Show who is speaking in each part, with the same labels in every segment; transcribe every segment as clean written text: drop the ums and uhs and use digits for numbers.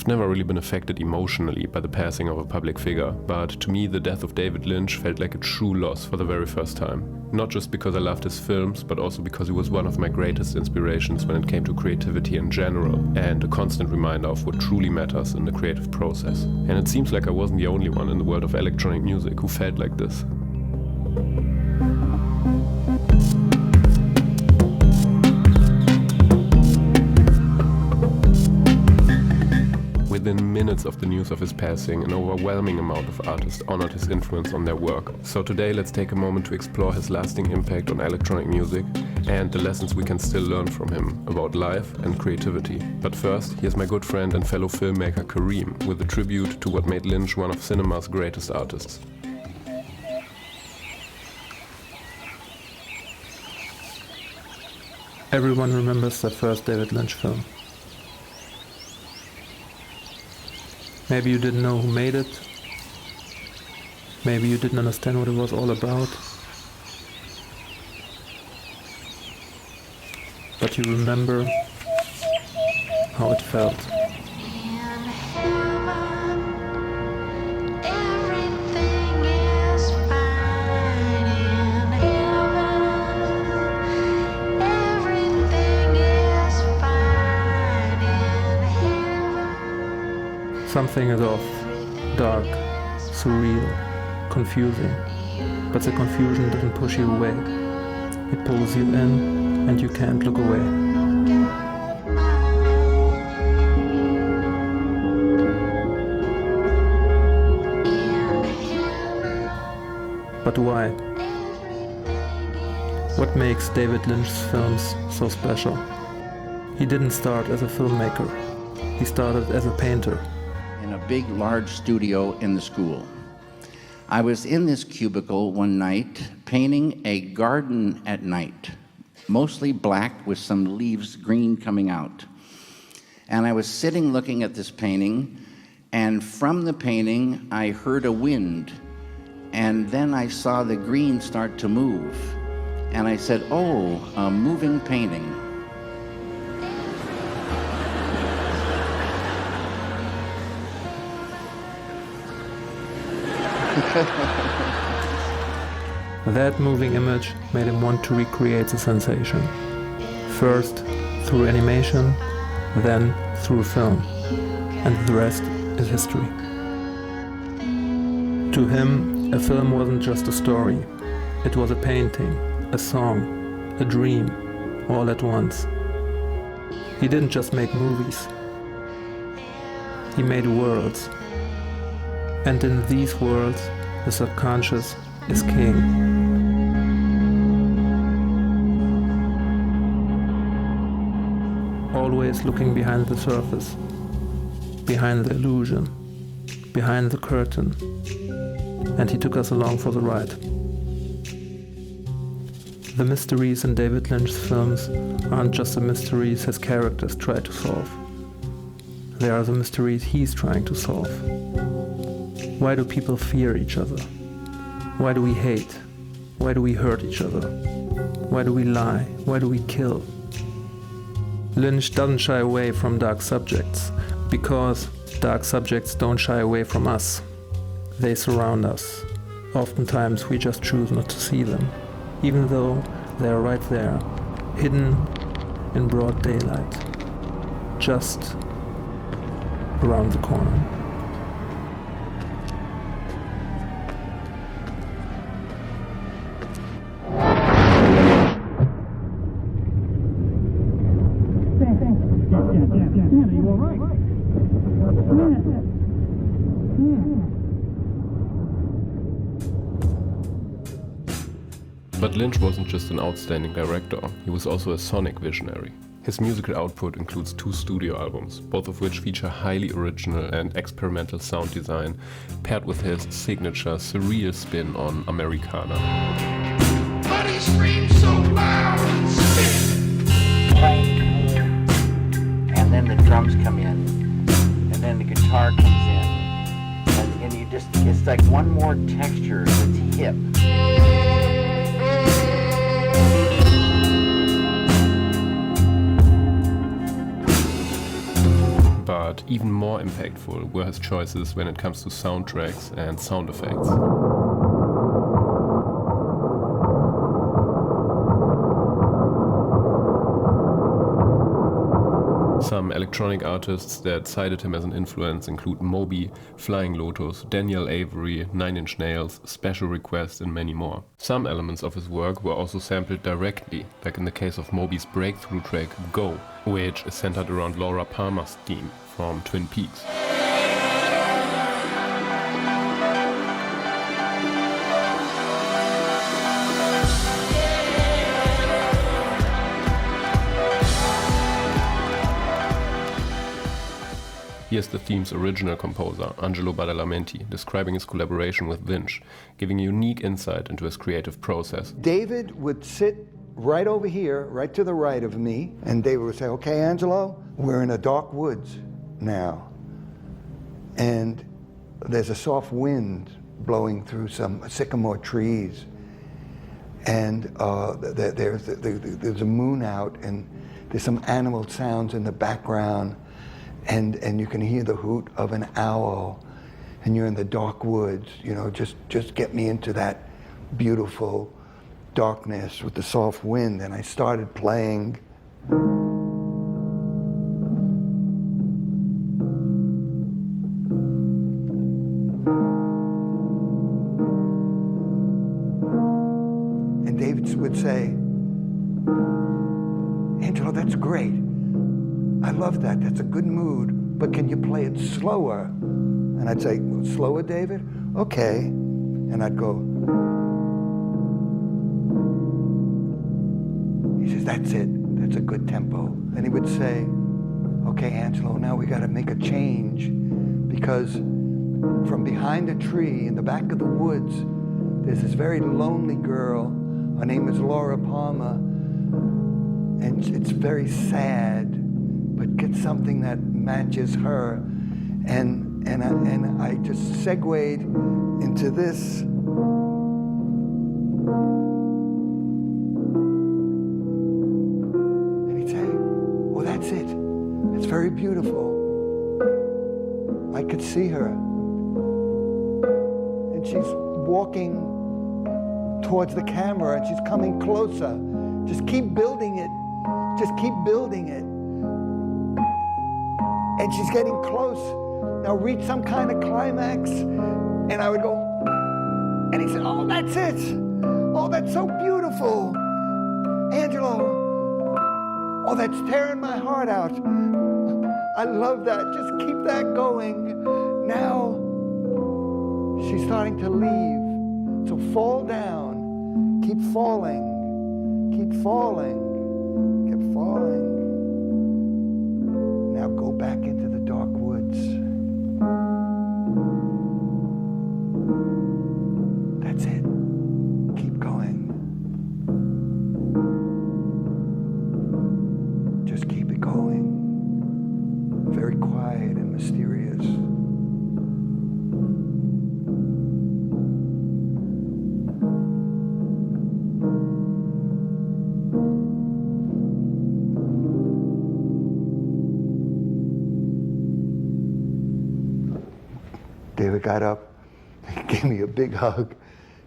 Speaker 1: I've never really been affected emotionally by the passing of a public figure, but to me the death of David Lynch felt like a true loss for the very first time. Not just because I loved his films, but also because he was one of my greatest inspirations when it came to creativity in general, and a constant reminder of what truly matters in the creative process. And it seems like I wasn't the only one in the world of electronic music who felt like this. Within minutes of the news of his passing, an overwhelming amount of artists honored his influence on their work. So today let's take a moment to explore his lasting impact on electronic music and the lessons we can still learn from him about life and creativity. But first, here's my good friend and fellow filmmaker Kareem with a tribute to what made Lynch one of cinema's greatest artists.
Speaker 2: Everyone remembers their first David Lynch film. Maybe you didn't know who made it. Maybe you didn't understand what it was all about. But you remember how it felt. Something is off, dark, surreal, confusing, but the confusion doesn't push you away. It pulls you in and you can't look away. But why? What makes David Lynch's films so special? He didn't start as a filmmaker. He started as a painter.
Speaker 3: In a big, large studio in the school. I was in this cubicle one night painting a garden at night, mostly black with some leaves green coming out. And I was sitting looking at this painting, and from the painting I heard a wind, and then I saw the green start to move. And I said, oh, a moving painting.
Speaker 2: That moving image made him want to recreate the sensation. First through animation, then through film. And the rest is history. To him, a film wasn't just a story. It was a painting, a song, a dream, all at once. He didn't just make movies. He made worlds. And in these worlds, the subconscious is king. Always looking behind the surface, behind the illusion, behind the curtain. And he took us along for the ride. The mysteries in David Lynch's films aren't just the mysteries his characters try to solve. They are the mysteries he's trying to solve. Why do people fear each other? Why do we hate? Why do we hurt each other? Why do we lie? Why do we kill? Lynch doesn't shy away from dark subjects, because dark subjects don't shy away from us. They surround us. Oftentimes we just choose not to see them, even though they're right there, hidden in broad daylight, just around the corner.
Speaker 1: But Lynch wasn't just an outstanding director, he was also a sonic visionary. His musical output includes 2 studio albums, both of which feature highly original and experimental sound design, paired with his signature surreal spin on Americana.
Speaker 4: But he screams so loud and spit.
Speaker 3: And then the drums come in, and then the guitar comes in, and you just, it's like one more texture that's hip.
Speaker 1: But But even more impactful were his choices when it comes to soundtracks and sound effects. Some electronic artists that cited him as an influence include Moby, Flying Lotus, Daniel Avery, 9 Inch Nails, Special Request, and many more. Some elements of his work were also sampled directly, like in the case of Moby's breakthrough track Go, which is centered around Laura Palmer's theme from Twin Peaks. Here's the theme's original composer, Angelo Badalamenti, describing his collaboration with Lynch, giving unique insight into his creative process.
Speaker 5: David would sit right over here, right to the right of me, and David would say, okay, Angelo, we're in a dark woods now, and there's a soft wind blowing through some sycamore trees, and there's a moon out, and there's some animal sounds in the background, and you can hear the hoot of an owl, and you're in the dark woods, you know, just get me into that beautiful darkness with the soft wind. And I started playing. And David would say, Angelo, that's great. I love that, that's a good mood, but can you play it slower? And I'd say, slower, David? Okay. And I'd go. He says, that's it, that's a good tempo. Then he would say, okay, Angelo, now we gotta make a change, because from behind a tree in the back of the woods, there's this very lonely girl. Her name is Laura Palmer, and it's very sad. But get something that matches her, and I just segued into this. And he'd say, "Oh, that's it. It's very beautiful." I could see her, and she's walking towards the camera, and she's coming closer. Just keep building it. Just keep building it. And she's getting close. Now reach some kind of climax. And I would go, and he said, oh, that's it. Oh, that's so beautiful. Angelo, oh, that's tearing my heart out. I love that. Just keep that going. Now, she's starting to leave. So fall down. Keep falling. Keep falling. Keep falling. Now go back into the dark woods. That's it. Keep going. Just keep it going. Very quiet and mysterious. David got up, he gave me a big hug.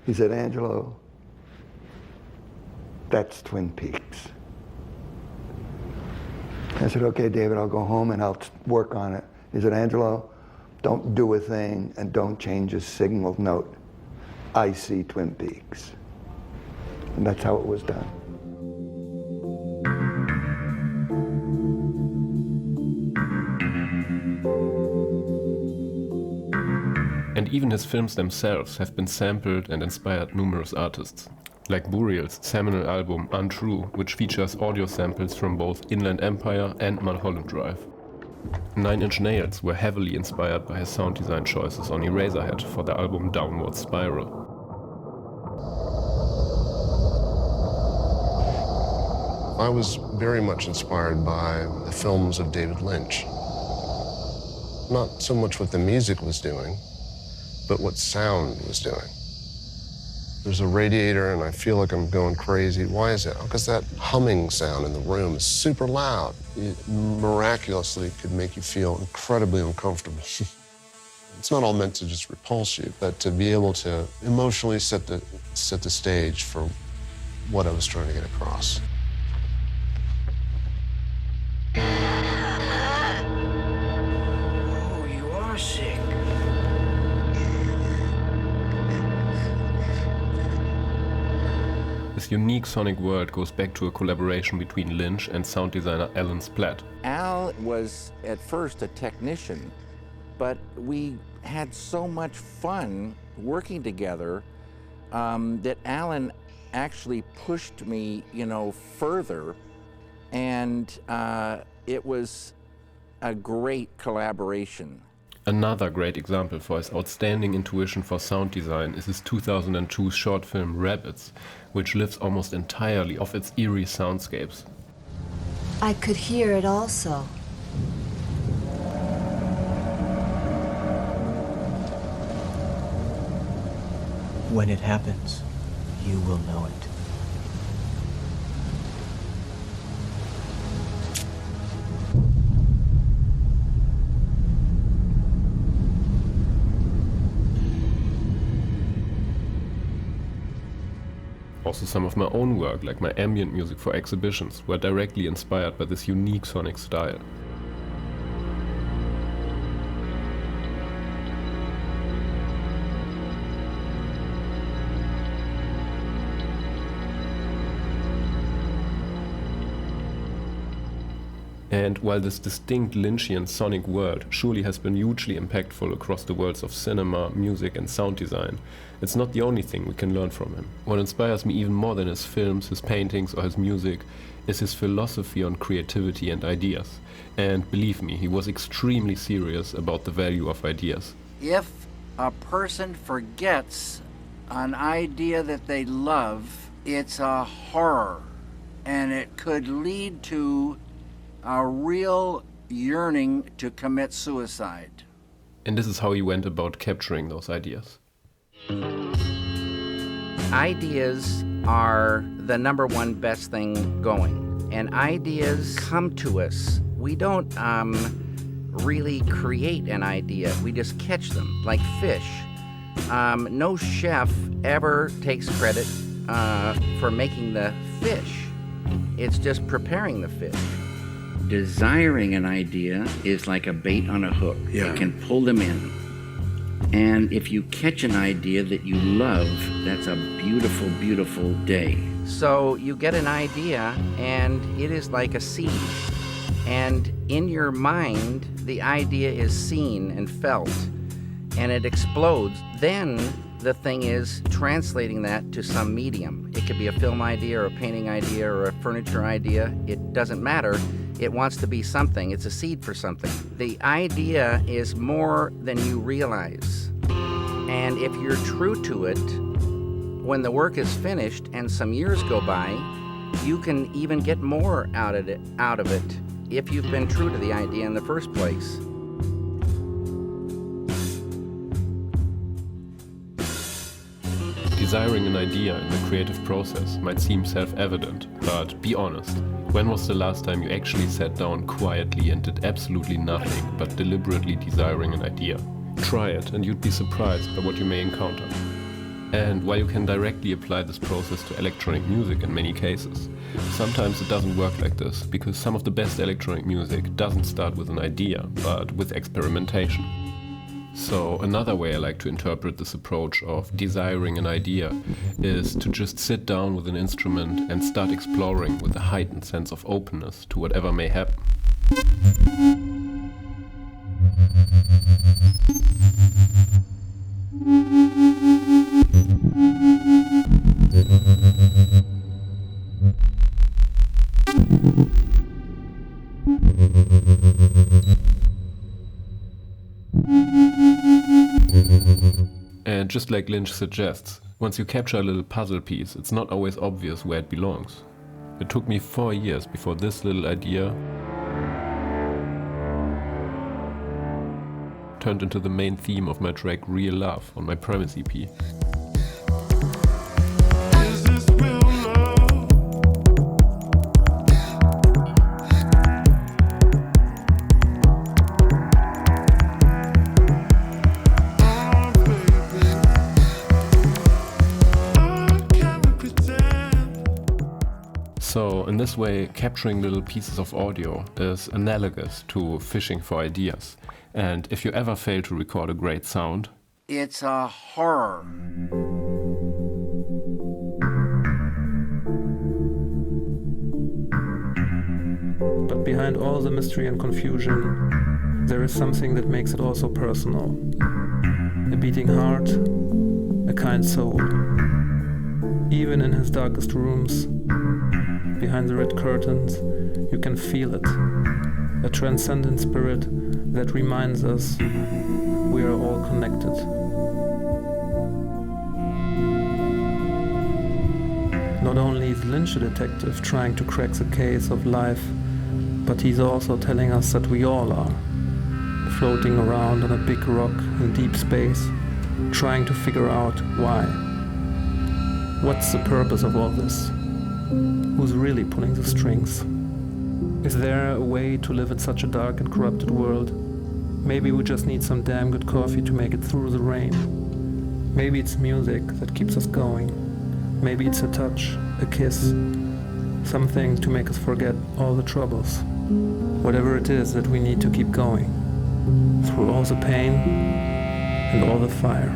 Speaker 5: He said, Angelo, that's Twin Peaks. I said, okay, David, I'll go home and I'll work on it. He said, Angelo, don't do a thing and don't change a signal note. I see Twin Peaks. And that's how it was done.
Speaker 1: And even his films themselves have been sampled and inspired numerous artists, like Burial's seminal album Untrue, which features audio samples from both Inland Empire and Mulholland Drive. 9 Inch Nails were heavily inspired by his sound design choices on Eraserhead for the album Downward Spiral.
Speaker 6: I was very much inspired by the films of David Lynch. Not so much what the music was doing, but what sound was doing. There's a radiator and I feel like I'm going crazy. Why is that? Because that humming sound in the room is super loud. It miraculously could make you feel incredibly uncomfortable. It's not all meant to just repulse you, but to be able to emotionally set the stage for what I was trying to get across.
Speaker 4: Oh, you are sick.
Speaker 1: This unique sonic world goes back to a collaboration between Lynch and sound designer Alan Splatt.
Speaker 3: Al was at first a technician, but we had so much fun working together that Alan actually pushed me, further, and it was a great collaboration.
Speaker 1: Another great example for his outstanding intuition for sound design is his 2002 short film Rabbits, which lives almost entirely off its eerie soundscapes.
Speaker 7: I could hear it also.
Speaker 8: When it happens, you will know it.
Speaker 1: Also, some of my own work, like my ambient music for exhibitions, were directly inspired by this unique sonic style. And while this distinct Lynchian sonic world surely has been hugely impactful across the worlds of cinema, music and sound design, it's not the only thing we can learn from him. What inspires me even more than his films, his paintings or his music is his philosophy on creativity and ideas. And believe me, he was extremely serious about the value of ideas.
Speaker 3: If a person forgets an idea that they love, it's a horror, and it could lead to a real yearning to commit suicide.
Speaker 1: And this is how he went about capturing those ideas.
Speaker 3: Ideas are the number one best thing going, and ideas come to us. We don't really create an idea, we just catch them, like fish. No chef ever takes credit for making the fish. It's just preparing the fish. Desiring an idea is like a bait on a hook.
Speaker 4: Yeah.
Speaker 3: It can pull them in. And if you catch an idea that you love, that's a beautiful, beautiful day. So you get an idea, and it is like a seed. And in your mind, the idea is seen and felt, and it explodes. Then the thing is translating that to some medium. It could be a film idea or a painting idea or a furniture idea. It doesn't matter. It wants to be something. It's a seed for something. The idea is more than you realize. And if you're true to it, when the work is finished and some years go by, you can even get more out of it if you've been true to the idea in the first place.
Speaker 1: Desiring an idea in the creative process might seem self-evident, but be honest. When was the last time you actually sat down quietly and did absolutely nothing but deliberately desiring an idea? Try it and you'd be surprised by what you may encounter. And while you can directly apply this process to electronic music in many cases, sometimes it doesn't work like this, because some of the best electronic music doesn't start with an idea, but with experimentation. So another way I like to interpret this approach of desiring an idea is to just sit down with an instrument and start exploring with a heightened sense of openness to whatever may happen. And just like Lynch suggests, once you capture a little puzzle piece, it's not always obvious where it belongs. It took me 4 years before this little idea turned into the main theme of my track Real Love on my Premise EP. In this way, capturing little pieces of audio is analogous to fishing for ideas. And if you ever fail to record a great sound,
Speaker 3: it's a horror.
Speaker 2: But behind all the mystery and confusion, there is something that makes it also personal. A beating heart, a kind soul. Even in his darkest rooms, behind the red curtains, you can feel it. A transcendent spirit that reminds us we are all connected. Not only is Lynch a detective trying to crack the case of life, but he's also telling us that we all are, floating around on a big rock in deep space, trying to figure out why. What's the purpose of all this? Who's really pulling the strings? Is there a way to live in such a dark and corrupted world? Maybe we just need some damn good coffee to make it through the rain. Maybe it's music that keeps us going. Maybe it's a touch, a kiss, something to make us forget all the troubles. Whatever it is that we need to keep going, through all the pain and all the fire.